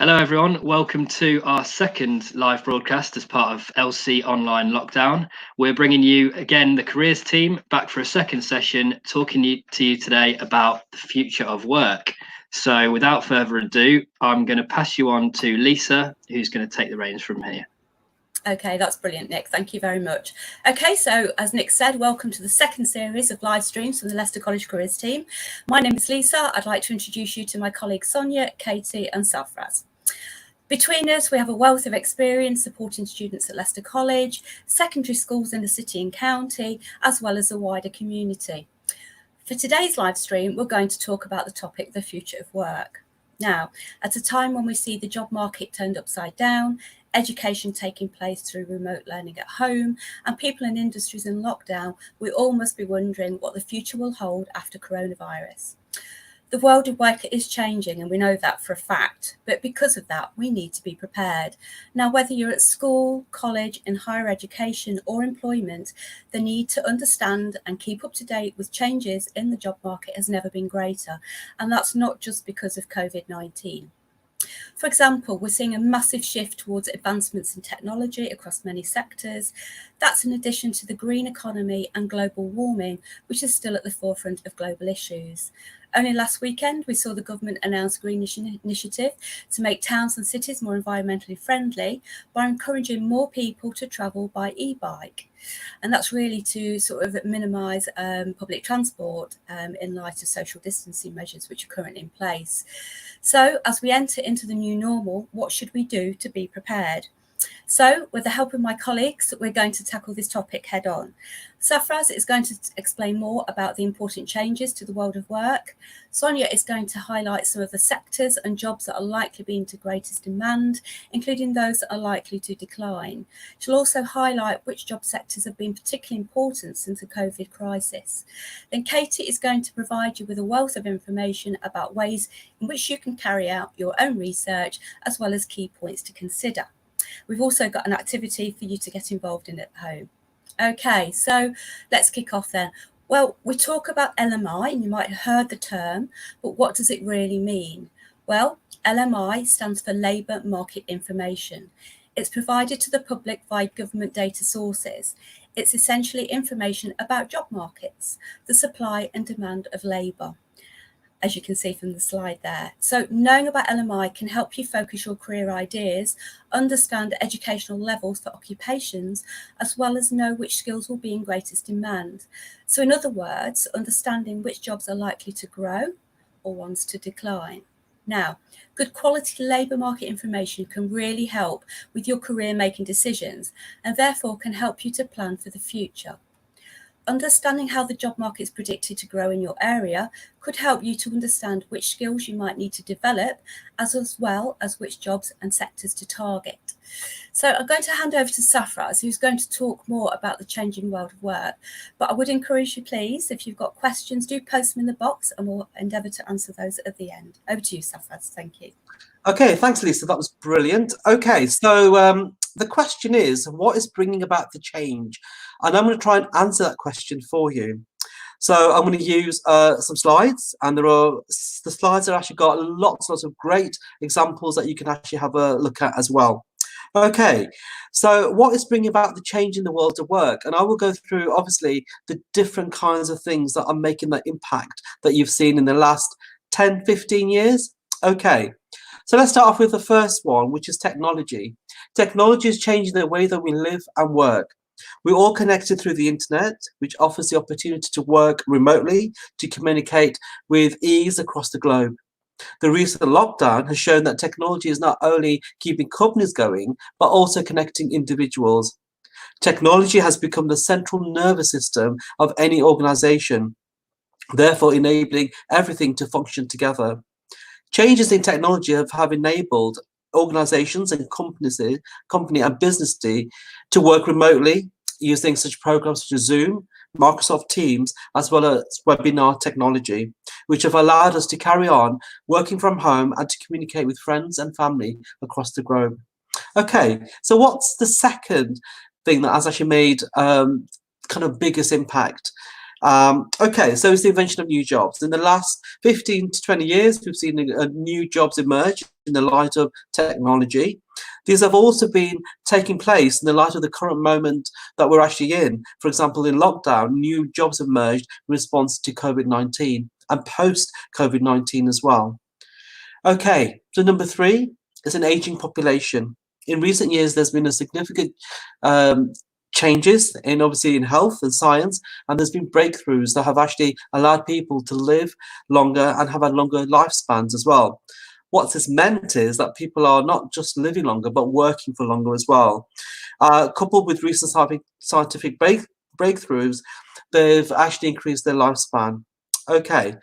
Hello, everyone. Welcome to our second live broadcast as part of LC Online Lockdown. We're bringing you, again, the careers team back for a second session, talking to you today about the future of work. So without further ado, I'm going to pass you on to Lisa, who's going to take the reins from here. Okay, that's brilliant, Nick. Thank you very much. Okay, so as Nick said, welcome to the second series of live streams from the Leicester College Careers team. My name is Lisa. I'd like to introduce you to my colleagues Sonia, Katie and Safraz. Between us, we have a wealth of experience supporting students at Leicester College, secondary schools in the city and county, as well as the wider community. For today's live stream, we're going to talk about the topic, the future of work. Now, at a time when we see the job market turned upside down, education taking place through remote learning at home, and people in industries in lockdown, we all must be wondering what the future will hold after coronavirus. The world of work is changing, and we know that for a fact, but because of that, we need to be prepared. Now, whether you're at school, college, in higher education or employment, the need to understand and keep up to date with changes in the job market has never been greater, and that's not just because of COVID-19. For example, we're seeing a massive shift towards advancements in technology across many sectors. That's in addition to the green economy and global warming, which is still at the forefront of global issues. Only last weekend, we saw the government announce a green initiative to make towns and cities more environmentally friendly by encouraging more people to travel by e-bike. And that's really to sort of minimise public transport in light of social distancing measures which are currently in place. So as we enter into the new normal, what should we do to be prepared? So with the help of my colleagues, we're going to tackle this topic head on. Safraz is going to explain more about the important changes to the world of work. Sonia is going to highlight some of the sectors and jobs that are likely being to greatest demand, including those that are likely to decline. She'll also highlight which job sectors have been particularly important since the COVID crisis. Then Katie is going to provide you with a wealth of information about ways in which you can carry out your own research, as well as key points to consider. We've also got an activity for you to get involved in at home. Okay, so let's kick off then. Well, we talk about LMI, and you might have heard the term, but what does it really mean? Well, LMI stands for Labour Market Information. It's provided to the public via government data sources. It's essentially information about job markets, the supply and demand of labour, as you can see from the slide there. So knowing about LMI can help you focus your career ideas, understand educational levels for occupations, as well as know which skills will be in greatest demand. So in other words, understanding which jobs are likely to grow or ones to decline. Now, good quality labour market information can really help with your career making decisions, and therefore can help you to plan for the future. Understanding how the job market is predicted to grow in your area could help you to understand which skills you might need to develop, as well as which jobs and sectors to target. So I'm going to hand over to Safraz, who's going to talk more about the changing world of work. But I would encourage you, please, if you've got questions, do post them in the box and we'll endeavour to answer those at the end. Over to you, Safraz. Thank you. Okay, thanks, Lisa. That was brilliant. Okay, so the question is, what is bringing about the change? And I'm going to try and answer that question for you. So I'm going to use some slides, and the slides have actually got lots of great examples that you can actually have a look at as well. Okay, so what is bringing about the change in the world of work? And I will go through, obviously, the different kinds of things that are making that impact that you've seen in the last 10, 15 years. Okay. So let's start off with the first one, which is technology. Technology is changing the way that we live and work. We're all connected through the internet, which offers the opportunity to work remotely, to communicate with ease across the globe. The recent lockdown has shown that technology is not only keeping companies going, but also connecting individuals. Technology has become the central nervous system of any organization, therefore enabling everything to function together. Changes in technology have enabled organizations and company and business to work remotely using such programs such as Zoom, Microsoft Teams, as well as webinar technology, which have allowed us to carry on working from home and to communicate with friends and family across the globe. Okay, so what's the second thing that has actually made kind of biggest impact? Okay, so it's the invention of new jobs. In the last 15 to 20 years, we've seen new jobs emerge in the light of technology. These have also been taking place in the light of the current moment that we're actually in. For example, in lockdown, new jobs have emerged in response to COVID-19 and post-COVID-19 as well. Okay, so number 3 is an aging population. In recent years, there's been a significant changes in obviously in health and science, and there's been breakthroughs that have actually allowed people to live longer and have a longer lifespans as well. What this meant is that people are not just living longer, but working for longer as well. Coupled with recent scientific breakthroughs, they've actually increased their lifespan. Okay,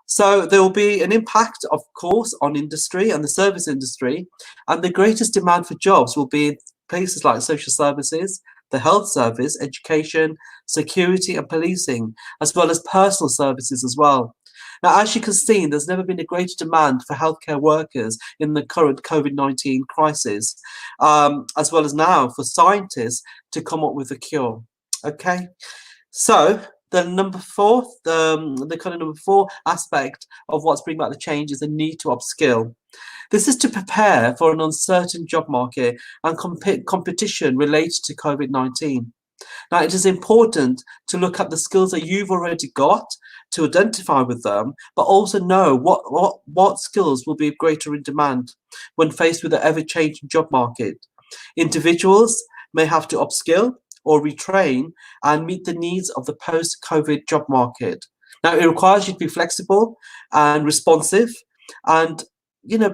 so there will be an impact, of course, on industry and the service industry, and the greatest demand for jobs will be in places like social services, the health service, education, security and policing, as well as personal services as well. Now, as you can see, there's never been a greater demand for healthcare workers in the current COVID-19 crisis, as well as now for scientists to come up with a cure. Okay, so the number 4, the kind of number 4 aspect of what's bringing about the change is the need to upskill. This is to prepare for an uncertain job market and competition related to COVID-19. Now, it is important to look at the skills that you've already got, to identify with them, but also know what skills will be greater in demand when faced with the ever-changing job market. Individuals may have to upskill or retrain and meet the needs of the post-COVID job market. Now, it requires you to be flexible and responsive, and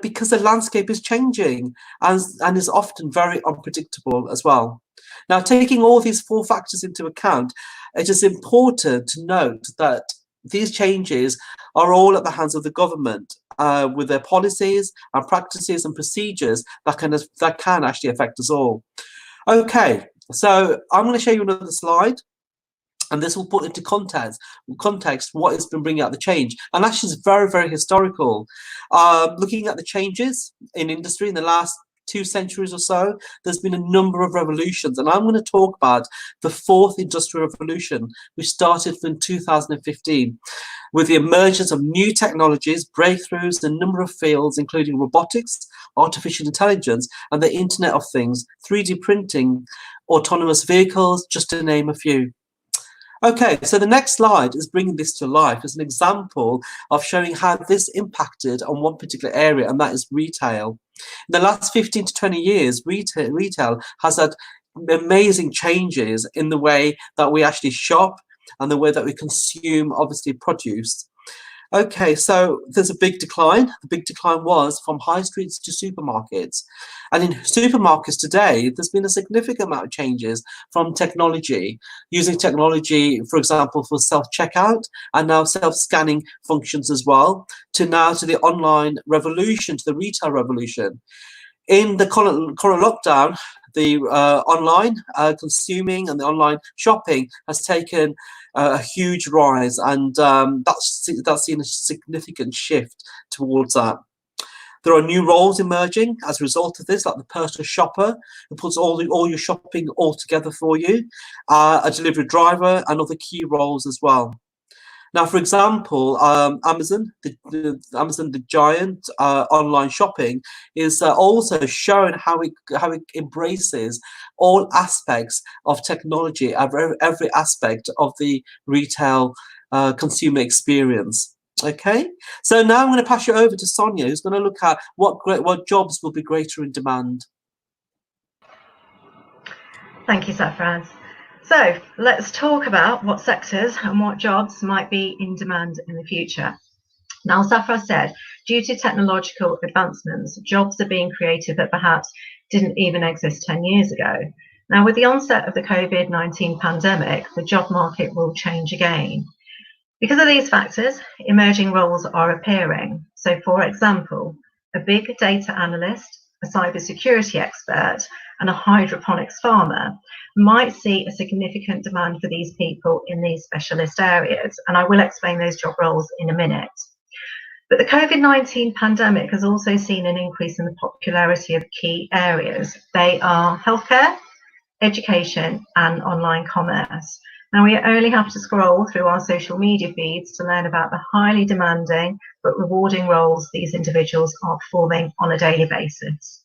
because the landscape is changing and is often very unpredictable as well. Now, taking all these 4 factors into account, it is important to note that these changes are all at the hands of the government, with their policies and practices and procedures that can actually affect us all. Okay, so I'm going to show you another slide, and this will put into context what has been bringing out the change. And actually, it's very, very historical. Looking at the changes in industry in the last 2 centuries or so, there's been a number of revolutions. And I'm going to talk about the 4th Industrial Revolution, which started in 2015, with the emergence of new technologies, breakthroughs in a number of fields, including robotics, artificial intelligence, and the Internet of Things, 3D printing, autonomous vehicles, just to name a few. Okay, so the next slide is bringing this to life as an example of showing how this impacted on one particular area, and that is retail. In the last 15 to 20 years, retail has had amazing changes in the way that we actually shop and the way that we consume, obviously, produce. Okay, so there's a big decline. The big decline was from high streets to supermarkets. And in supermarkets today, there's been a significant amount of changes from technology, using technology, for example, for self-checkout and now self-scanning functions as well, to the online revolution, to the retail revolution. In the current lockdown, the online consuming and the online shopping has taken a huge rise, and that's seen a significant shift towards that. There are new roles emerging as a result of this, like the personal shopper, who puts all your shopping all together for you, a delivery driver, and other key roles as well. Now, for example, Amazon, the giant online shopping, is also showing how it embraces all aspects of technology, every aspect of the retail consumer experience. Okay, so now I'm going to pass you over to Sonia, who's going to look at what jobs will be greater in demand. Thank you, Safraz. So let's talk about what sectors and what jobs might be in demand in the future. Now, Safraz said, due to technological advancements, jobs are being created that perhaps didn't even exist 10 years ago. Now, with the onset of the COVID-19 pandemic, the job market will change again. Because of these factors, emerging roles are appearing. So, for example, a big data analyst, a cybersecurity expert, and a hydroponics farmer might see a significant demand for these people in these specialist areas. And I will explain those job roles in a minute. But the COVID-19 pandemic has also seen an increase in the popularity of key areas. They are healthcare, education, and online commerce. Now, we only have to scroll through our social media feeds to learn about the highly demanding but rewarding roles these individuals are performing on a daily basis.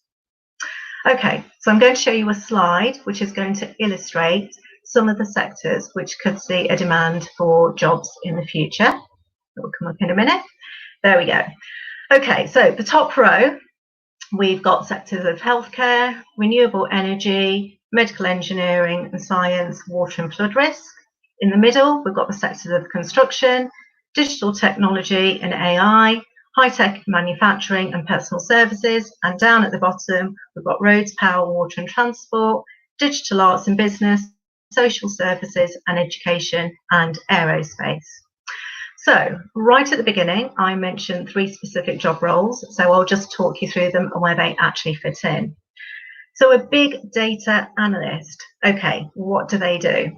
Okay, so I'm going to show you a slide which is going to illustrate some of the sectors which could see a demand for jobs in the future. It will come up in a minute. There we go. Okay, so the top row, we've got sectors of healthcare, renewable energy, medical engineering and science, water and flood risk. In the middle, we've got the sectors of construction, digital technology and AI, high-tech manufacturing and personal services, and down at the bottom, we've got roads, power, water and transport, digital arts and business, social services and education, and aerospace. So right at the beginning, I mentioned 3 specific job roles, so I'll just talk you through them and where they actually fit in. So a big data analyst, okay, what do they do?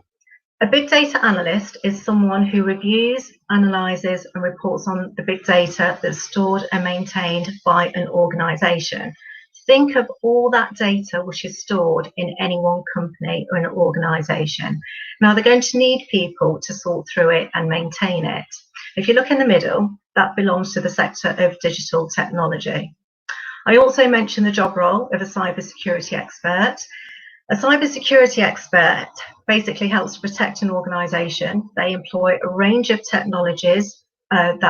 A big data analyst is someone who reviews, analyses and reports on the big data that's stored and maintained by an organisation. Think of all that data which is stored in any one company or an organisation. Now they're going to need people to sort through it and maintain it. If you look in the middle, that belongs to the sector of digital technology. I also mentioned the job role of a cybersecurity expert. A cybersecurity expert basically helps to protect an organisation. They employ a range of technologies and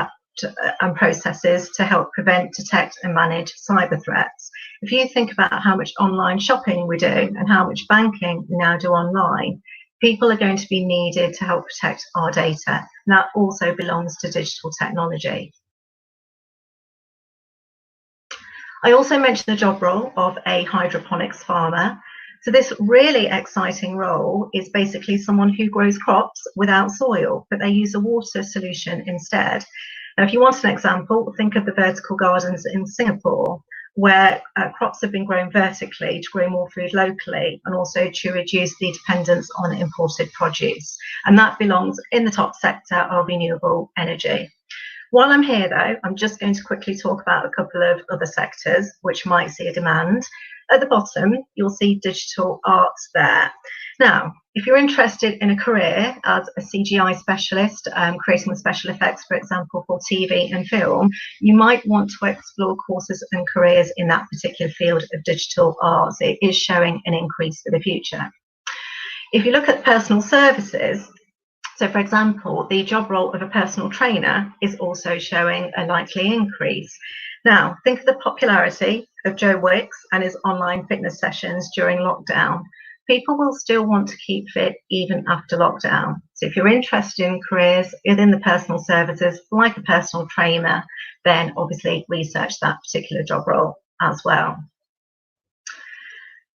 processes to help prevent, detect and manage cyber threats. If you think about how much online shopping we do and how much banking we now do online, people are going to be needed to help protect our data. And that also belongs to digital technology. I also mentioned the job role of a hydroponics farmer. So this really exciting role is basically someone who grows crops without soil, but they use a water solution instead. Now, if you want an example, think of the vertical gardens in Singapore, where crops have been grown vertically to grow more food locally and also to reduce the dependence on imported produce. And that belongs in the top sector of renewable energy. While I'm here though, I'm just going to quickly talk about a couple of other sectors which might see a demand. At the bottom, you'll see digital arts there. Now, if you're interested in a career as a CGI specialist, creating the special effects, for example, for TV and film, you might want to explore courses and careers in that particular field of digital arts. It is showing an increase for the future. If you look at personal services, so for example, the job role of a personal trainer is also showing a likely increase. Now, think of the popularity of Joe Wicks and his online fitness sessions during lockdown. People will still want to keep fit even after lockdown. So if you're interested in careers within the personal services, like a personal trainer, then obviously research that particular job role as well.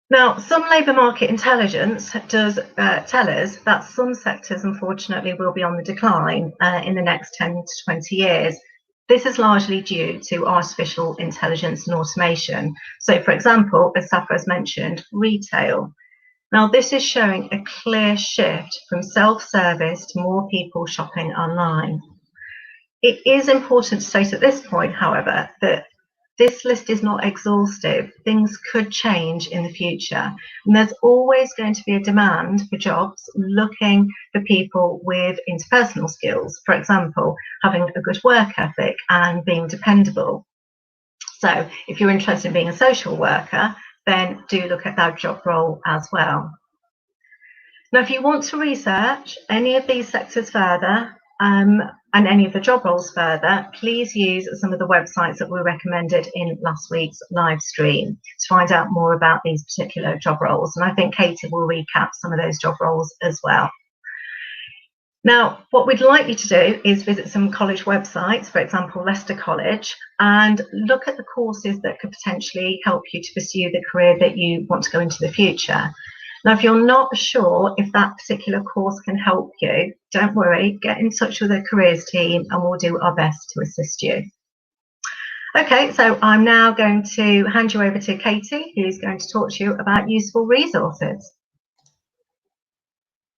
Now, some labour market intelligence does tell us that some sectors, unfortunately, will be on the decline in the next 10 to 20 years. This is largely due to artificial intelligence and automation. So, for example, as Safra has mentioned, retail. Now, this is showing a clear shift from self-service to more people shopping online. It is important to state at this point, however, that this list is not exhaustive. Things could change in the future. And there's always going to be a demand for jobs looking for people with interpersonal skills. For example, having a good work ethic and being dependable. So if you're interested in being a social worker, then do look at that job role as well. Now, if you want to research any of these sectors further, and any of the job roles further, please use some of the websites that we recommended in last week's live stream to find out more about these particular job roles. And I think Katie will recap some of those job roles as well. Now, what we'd like you to do is visit some college websites, for example, Leicester College, and look at the courses that could potentially help you to pursue the career that you want to go into the future. Now, if you're not sure if that particular course can help you, don't worry, get in touch with the careers team and we'll do our best to assist you. Okay, so I'm now going to hand you over to Katie, who's going to talk to you about useful resources.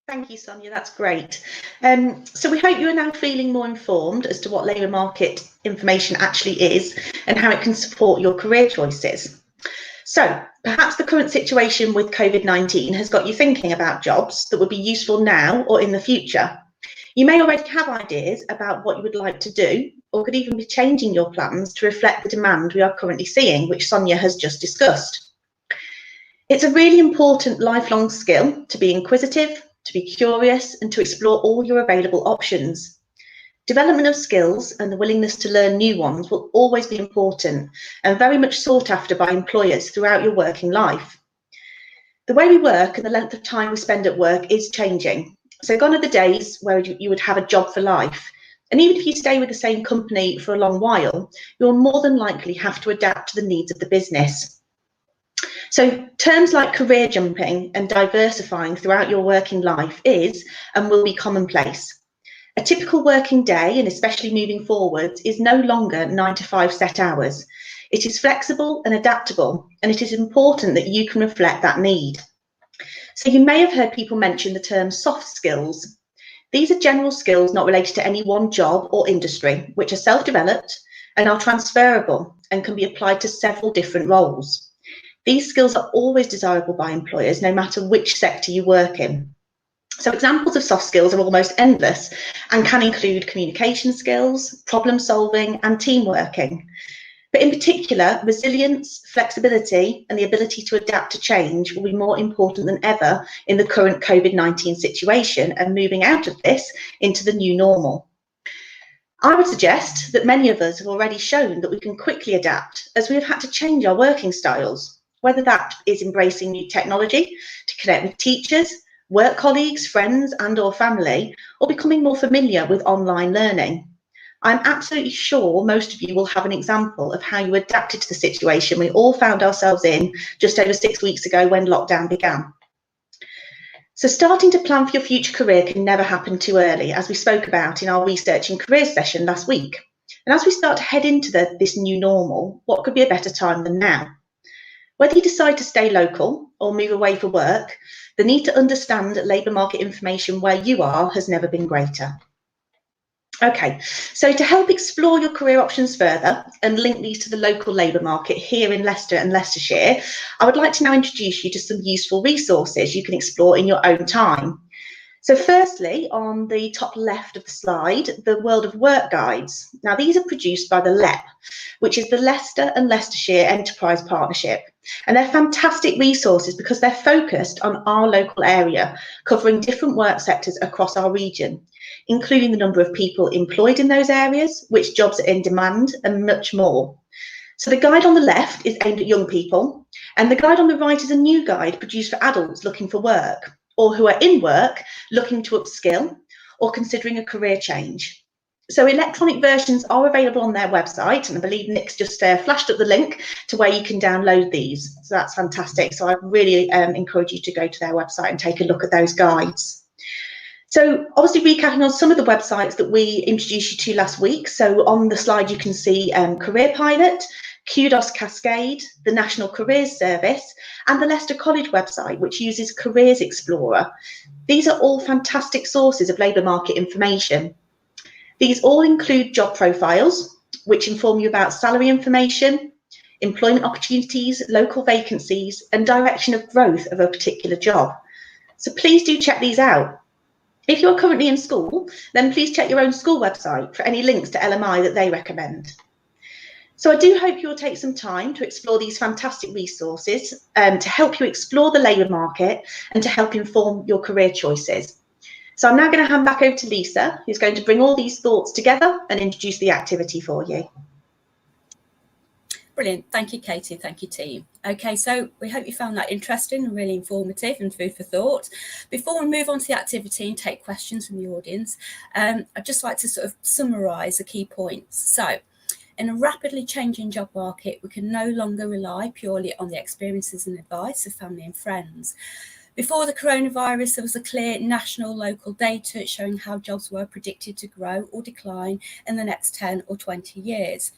Thank you, Sonia, that's great. So we hope you are now feeling more informed as to what labour market information actually is and how it can support your career choices. So perhaps the current situation with COVID-19 has got you thinking about jobs that would be useful now or in the future. You may already have ideas about what you would like to do, or could even be changing your plans to reflect the demand we are currently seeing, which Sonia has just discussed. It's a really important lifelong skill to be inquisitive, to be curious, and to explore all your available options. Development of skills and the willingness to learn new ones will always be important and very much sought after by employers throughout your working life. The way we work and the length of time we spend at work is changing. So gone are the days where you would have a job for life. And even if you stay with the same company for a long while, you'll more than likely have to adapt to the needs of the business. So terms like career jumping and diversifying throughout your working life is and will be commonplace. A typical working day, and especially moving forward, is no longer 9 to 5 set hours. It is flexible and adaptable, and it is important that you can reflect that need. So you may have heard people mention the term soft skills. These are general skills not related to any one job or industry, which are self-developed and are transferable and can be applied to several different roles. These skills are always desirable by employers, no matter which sector you work in. So examples of soft skills are almost endless and can include communication skills, problem solving, and team working. But in particular, resilience, flexibility, and the ability to adapt to change will be more important than ever in the current COVID-19 situation and moving out of this into the new normal. I would suggest that many of us have already shown that we can quickly adapt as we have had to change our working styles, whether that is embracing new technology to connect with teachers, work colleagues, friends and/or family, or becoming more familiar with online learning. I'm absolutely sure most of you will have an example of how you adapted to the situation we all found ourselves in just over 6 weeks ago when lockdown began. So starting to plan for your future career can never happen too early, as we spoke about in our Researching Careers session last week. And as we start to head into this new normal, what could be a better time than now? Whether you decide to stay local or move away for work, the need to understand labour market information where you are has never been greater. Okay, so to help explore your career options further and link these to the local labour market here in Leicester and Leicestershire, I would like to now introduce you to some useful resources you can explore in your own time. So firstly, on the top left of the slide, the World of Work guides. Now these are produced by the LEP, which is the Leicester and Leicestershire Enterprise Partnership. And they're fantastic resources because they're focused on our local area, covering different work sectors across our region, including the number of people employed in those areas, which jobs are in demand, and much more. So the guide on the left is aimed at young people, and the guide on the right is a new guide produced for adults looking for work, or who are in work looking to upskill or considering a career change. So electronic versions are available on their website, and I believe Nick's just flashed up the link to where you can download these. So that's fantastic. So I really encourage you to go to their website and take a look at those guides. So obviously recapping on some of the websites that we introduced you to last week. So on the slide you can see Career Pilot, Kudos Cascade, the National Careers Service, and the Leicester College website, which uses Careers Explorer. These are all fantastic sources of labour market information. These all include job profiles, which inform you about salary information, employment opportunities, local vacancies, and direction of growth of a particular job. So please do check these out. If you're currently in school, then please check your own school website for any links to LMI that they recommend. So I do hope you will take some time to explore these fantastic resources to help you explore the labour market and to help inform your career choices. So I'm now going to hand back over to Lisa, who's going to bring all these thoughts together and introduce the activity for you. Brilliant. Thank you, Katie. Thank you, team. Okay, so we hope you found that interesting and really informative and food for thought. Before we move on to the activity and take questions from the audience, I'd just like to sort of summarise the key points. So, in a rapidly changing job market, we can no longer rely purely on the experiences and advice of family and friends. Before the coronavirus, there was a clear national local data showing how jobs were predicted to grow or decline in the next 10 or 20 years.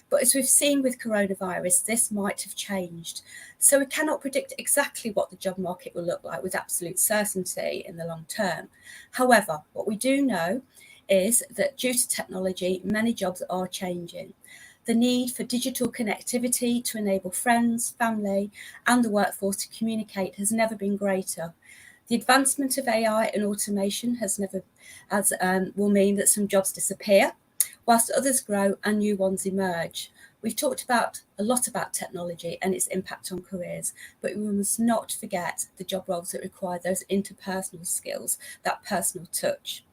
But as we've seen with coronavirus, this might have changed. So we cannot predict exactly what the job market will look like with absolute certainty in the long term. However, what we do know is that due to technology, many jobs are changing. The need for digital connectivity to enable friends, family, and the workforce to communicate has never been greater. The advancement of AI and automation will mean that some jobs disappear, whilst others grow and new ones emerge. We've talked a lot about technology and its impact on careers, but we must not forget the job roles that require those interpersonal skills, that personal touch.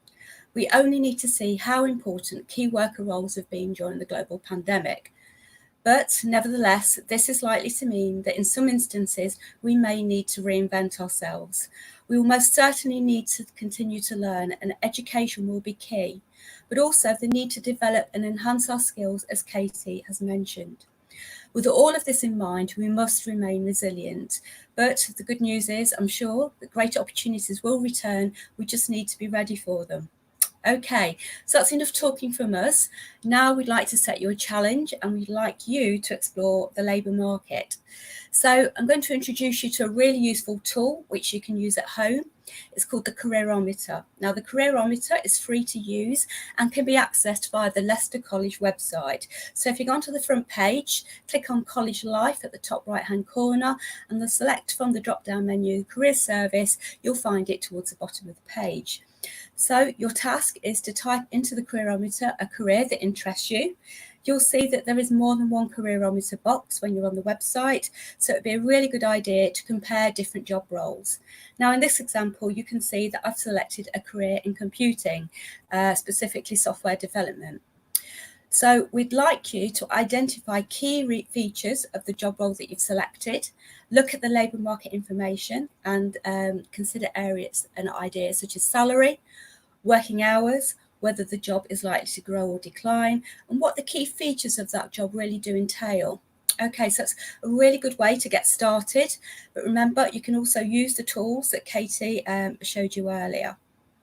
We only need to see how important key worker roles have been during the global pandemic. But nevertheless, this is likely to mean that in some instances, we may need to reinvent ourselves. We will most certainly need to continue to learn, and education will be key, but also the need to develop and enhance our skills, as Katie has mentioned. With all of this in mind, we must remain resilient. But the good news is, I'm sure that great opportunities will return. We just need to be ready for them. Okay, so that's enough talking from us. Now we'd like to set you a challenge and we'd like you to explore the labour market. So I'm going to introduce you to a really useful tool which you can use at home. It's called the Careerometer. Now the Careerometer is free to use and can be accessed via the Leicester College website. So if you go onto the front page, click on College Life at the top right hand corner and then select from the drop down menu Career Service, you'll find it towards the bottom of the page. So your task is to type into the Careerometer a career that interests you. You'll see that there is more than one Careerometer box when you're on the website, so it'd be a really good idea to compare different job roles. Now in this example, you can see that I've selected a career in computing, specifically software development. So we'd like you to identify key features of the job role that you've selected, look at the labour market information and consider areas and ideas such as salary, working hours, whether the job is likely to grow or decline, and what the key features of that job really do entail. Okay, so that's a really good way to get started. But remember, you can also use the tools that Katie showed you earlier.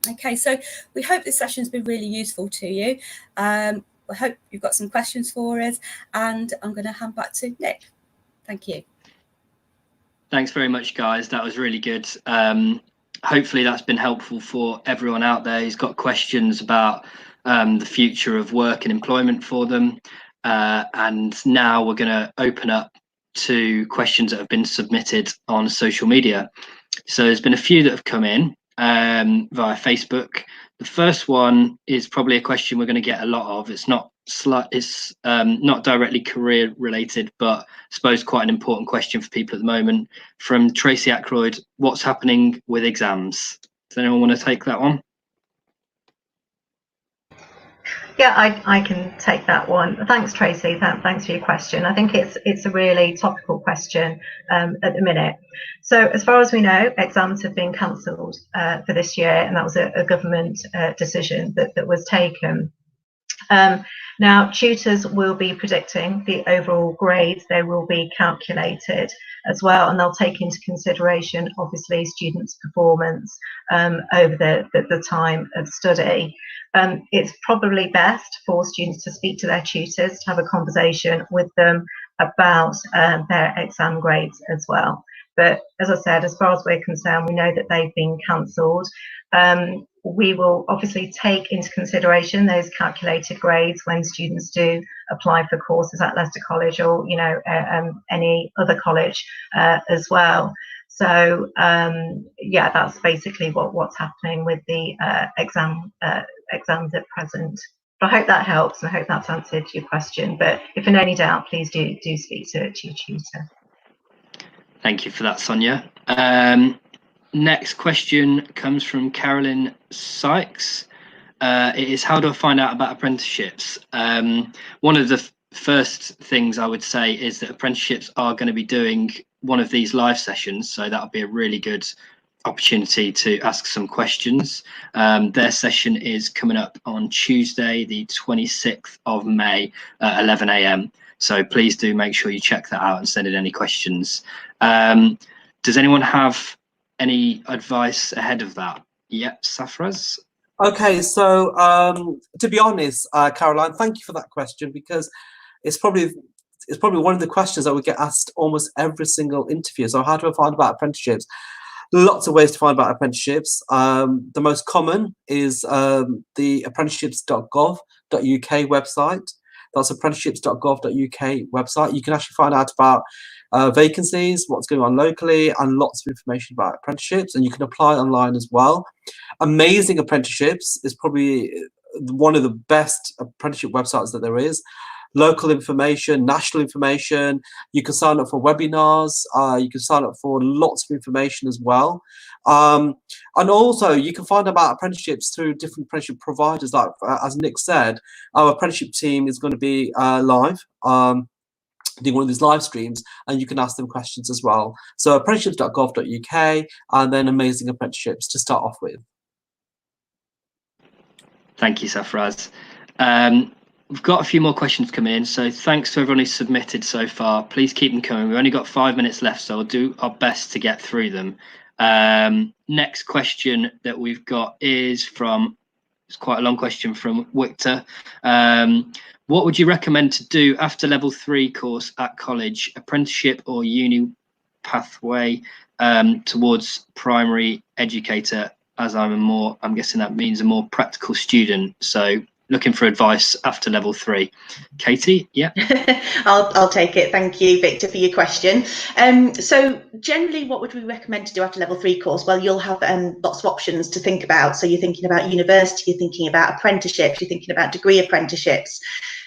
Okay, so we hope this session has been really useful to you. I hope you've got some questions for us, and I'm going to hand back to Nick. Thank you. Thanks very much, guys. That was really good. Hopefully that's been helpful for everyone out there who's got questions about the future of work and employment for them. And now we're going to open up to questions that have been submitted on social media. So there's been a few that have come in via Facebook. The first one is probably a question we're going to get a lot of. It's not directly career related, but I suppose quite an important question for people at the moment. From Tracy Ackroyd, what's happening with exams? Does anyone want to take that one? Yeah, I can take that one. Thanks, Tracy. Thanks for your question. I think it's a really topical question at the minute. So as far as we know, exams have been cancelled for this year, and that was a government decision that was taken. Now, tutors will be predicting the overall grades. They will be calculated as well, and they'll take into consideration, obviously, students' performance over the time of study. It's probably best for students to speak to their tutors, to have a conversation with them about their exam grades as well. But as I said, as far as we're concerned, we know that they've been cancelled. We will obviously take into consideration those calculated grades when students do apply for courses at Leicester College or, you know, any other college as well. So yeah, that's basically what's happening with the exams at present. But I hope that helps, and I hope that's answered your question. But if in any doubt, please do speak to your tutor. Thank you for that, Sonia. Next question comes from Carolyn Sykes. It is, how do I find out about apprenticeships? One of the first things I would say is that apprenticeships are going to be doing one of these live sessions, so that'll be a really good opportunity to ask some questions. Their session is coming up on Tuesday, the 26th of May at 11 AM. So please do make sure you check that out and send in any questions. Does anyone have any advice ahead of that? Yep, Safraz. Okay, so to be honest, Caroline, thank you for that question, because it's probably one of the questions that we get asked almost every single interview. So how do I find about apprenticeships? Lots of ways to find about apprenticeships. The most common is the apprenticeships.gov.uk website. That's apprenticeships.gov.uk website. You can actually find out about vacancies, what's going on locally, and lots of information about apprenticeships, and you can apply online as well. Amazing Apprenticeships is probably one of the best apprenticeship websites that there is. Local information, national information. You can sign up for webinars. You can sign up for lots of information as well. And also, you can find out about apprenticeships through different apprenticeship providers. Like as Nick said, our apprenticeship team is going to be live. Doing one of these live streams, and you can ask them questions as well. So apprenticeships.gov.uk, and then Amazing Apprenticeships to start off with. Thank you, Safraz. We've got a few more questions coming in, so thanks to everyone who's submitted so far. Please keep them coming. We've only got 5 minutes left, so we'll do our best to get through them. Next question that we've got is from, it's quite a long question from Victor. What would you recommend to do after level 3 course at college, apprenticeship or uni pathway towards primary educator, as I'm guessing that means a more practical student. So looking for advice after level 3. Katie, yeah. I'll take it. Thank you, Victor, for your question. So generally, what would we recommend to do after level 3 course? Well, you'll have lots of options to think about. So you're thinking about university, you're thinking about apprenticeships, you're thinking about degree apprenticeships.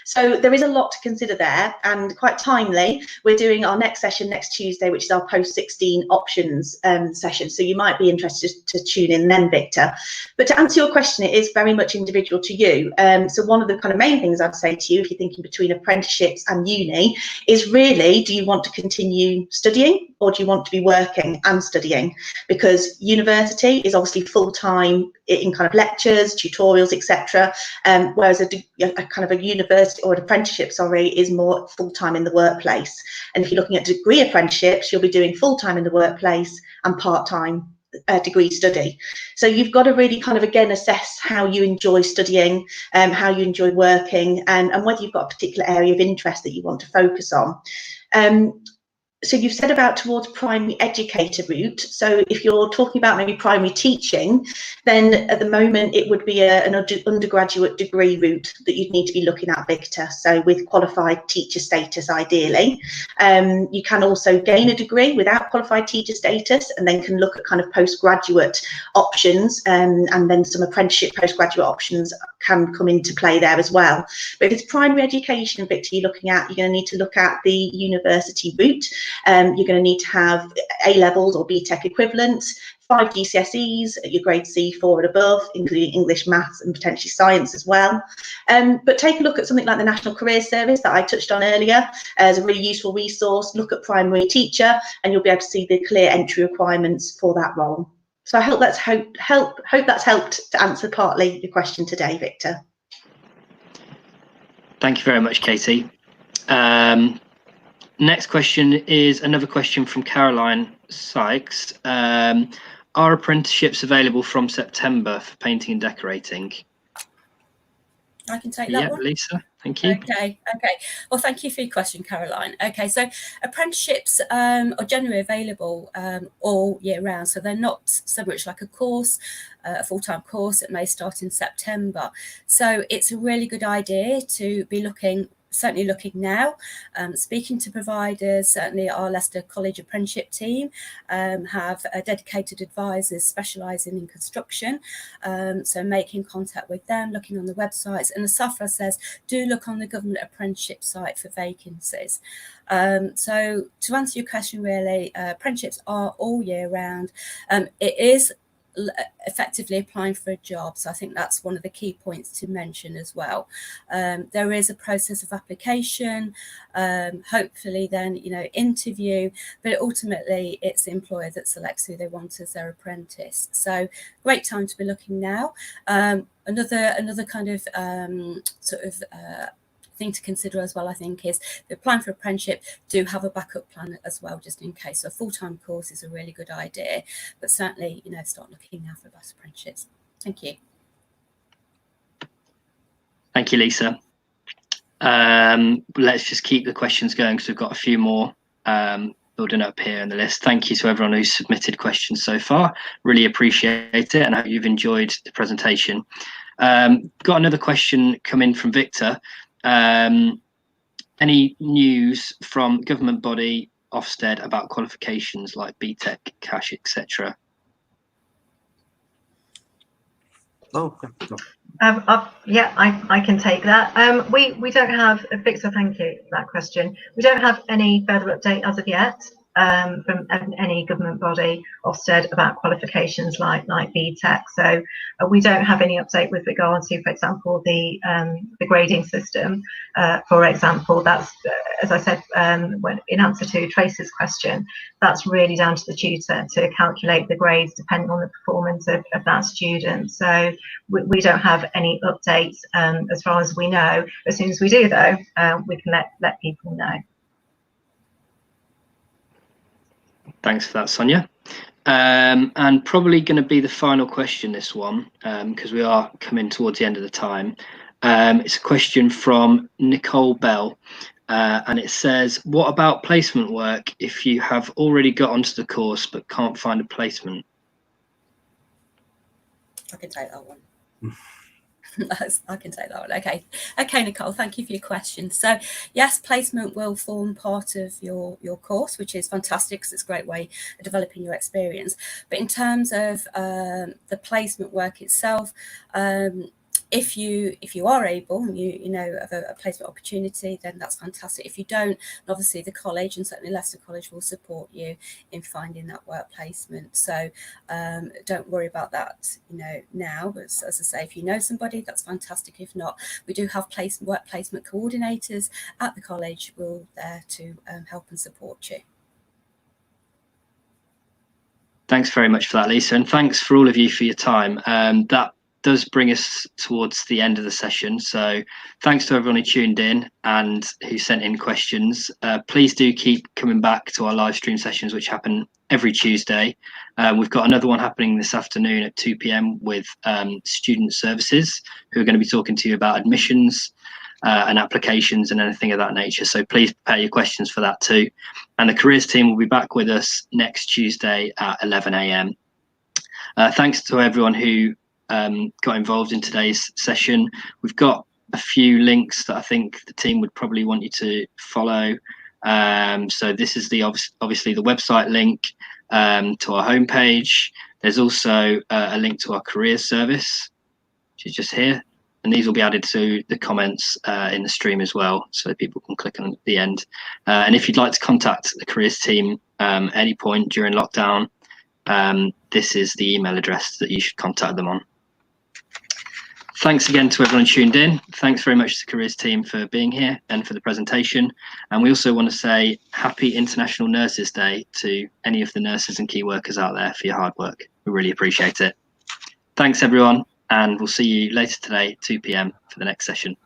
So there is a lot to consider there, and quite timely. We're doing our next session next Tuesday, which is our post-16 options session. So you might be interested to tune in then, Victor. But to answer your question, it is very much individual to you. So one of the kind of main things I'd say to you, if you're thinking between apprenticeships and uni, is really, do you want to continue studying, or do you want to be working and studying? Because university is obviously full-time in kind of lectures, tutorials, etc. Whereas a kind of a university or an apprenticeship, sorry, is more full-time in the workplace. And if you're looking at degree apprenticeships, you'll be doing full-time in the workplace and part-time degree study. So you've got to really kind of again assess how you enjoy studying, how you enjoy working, and whether you've got a particular area of interest that you want to focus on. So you've said about towards primary educator route. So if you're talking about maybe primary teaching, then at the moment it would be an undergraduate degree route that you'd need to be looking at, Victor. So with qualified teacher status, ideally. You can also gain a degree without qualified teacher status, and then can look at kind of postgraduate options, and then some apprenticeship postgraduate options can come into play there as well. But if it's primary education, Victor, you're looking at, you're going to need to look at the university route. You're going to need to have A-levels or BTEC equivalents, 5 GCSEs at your grade C4 and above, including English, maths, and potentially science as well. But take a look at something like the National Careers Service that I touched on earlier as a really useful resource. Look at primary teacher, and you'll be able to see the clear entry requirements for that role. So I hope that's helped to answer partly your question today, Victor. Thank you very much, Katie. Next question is another question from Caroline Sykes. Are apprenticeships available from September for painting and decorating? I can take that one. Lisa, thank you. Okay. Well, thank you for your question, Caroline. Okay, so apprenticeships are generally available all year round. So they're not so much like a course, a full-time course that may start in September. So it's a really good idea to be certainly looking now, speaking to providers. Certainly our Leicester College apprenticeship team have dedicated advisors specialising in construction, so making contact with them, looking on the websites, and as Safra says, do look on the government apprenticeship site for vacancies. So to answer your question, really, apprenticeships are all year round. It is effectively applying for a job, so I think that's one of the key points to mention as well. There is a process of application, hopefully then interview, but ultimately it's the employer that selects who they want as their apprentice. So great time to be looking now. Another kind of thing to consider as well, I think, is applying for apprenticeship, do have a backup plan as well, just in case. So a full-time course is a really good idea, but certainly, start looking now for best apprenticeships. Thank you. Thank you, Lisa. Let's just keep the questions going because we've got a few more building up here in the list. Thank you to everyone who's submitted questions so far. Really appreciate it, and I hope you've enjoyed the presentation. Got another question come in from Victor. any news from government body Ofsted about qualifications like BTEC, cash, etc.? Oh, yeah, I can take that. We don't have a fix, so thank you for that question. We don't have any further update as of yet from any government body Ofsted about qualifications like BTEC. So we don't have any update with regard to, for example, the grading system. For example, that's as I said in answer to Tracy's question, that's really down to the tutor to calculate the grades depending on the performance of that student. So we don't have any updates as far as we know. As soon as we do, though, we can let people know. Thanks for that, Sonia. And probably going to be the final question, this one, because we are coming towards the end of the time. It's a question from Nicole Bell, and it says, what about placement work if you have already got onto the course but can't find a placement? I can take that one. I can take that one. Okay, Nicole, thank you for your question. So yes, placement will form part of your course, which is fantastic because it's a great way of developing your experience. But in terms of the placement work itself, if you are able and you know of a placement opportunity, then that's fantastic. If you don't, obviously the college, and certainly Leicester College, will support you in finding that work placement. So don't worry about that now, but as I say, if you know somebody, that's fantastic. If not, we do have work placement coordinators at the college who are there to help and support you. Thanks very much for that, Lisa, and thanks for all of you for your time. That does bring us towards the end of the session, so thanks to everyone who tuned in and who sent in questions. Please do keep coming back to our live stream sessions, which happen every Tuesday. We've got another one happening this afternoon at 2 p.m. with student services, who are going to be talking to you about admissions and applications and anything of that nature, so please prepare your questions for that too. And the careers team will be back with us next Tuesday at 11 a.m. Thanks to everyone who got involved in today's session. We've got a few links that I think the team would probably want you to follow. So this is obviously the website link to our homepage. There's also a link to our careers service, which is just here. And these will be added to the comments in the stream as well, so people can click on at the end. And if you'd like to contact the careers team at any point during lockdown, this is the email address that you should contact them on. Thanks again to everyone who tuned in. Thanks very much to the careers team for being here and for the presentation. And we also want to say happy International Nurses Day to any of the nurses and key workers out there for your hard work. We really appreciate it. Thanks everyone, and we'll see you later today, 2 p.m. for the next session.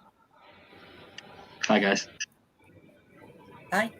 Bye guys. Bye.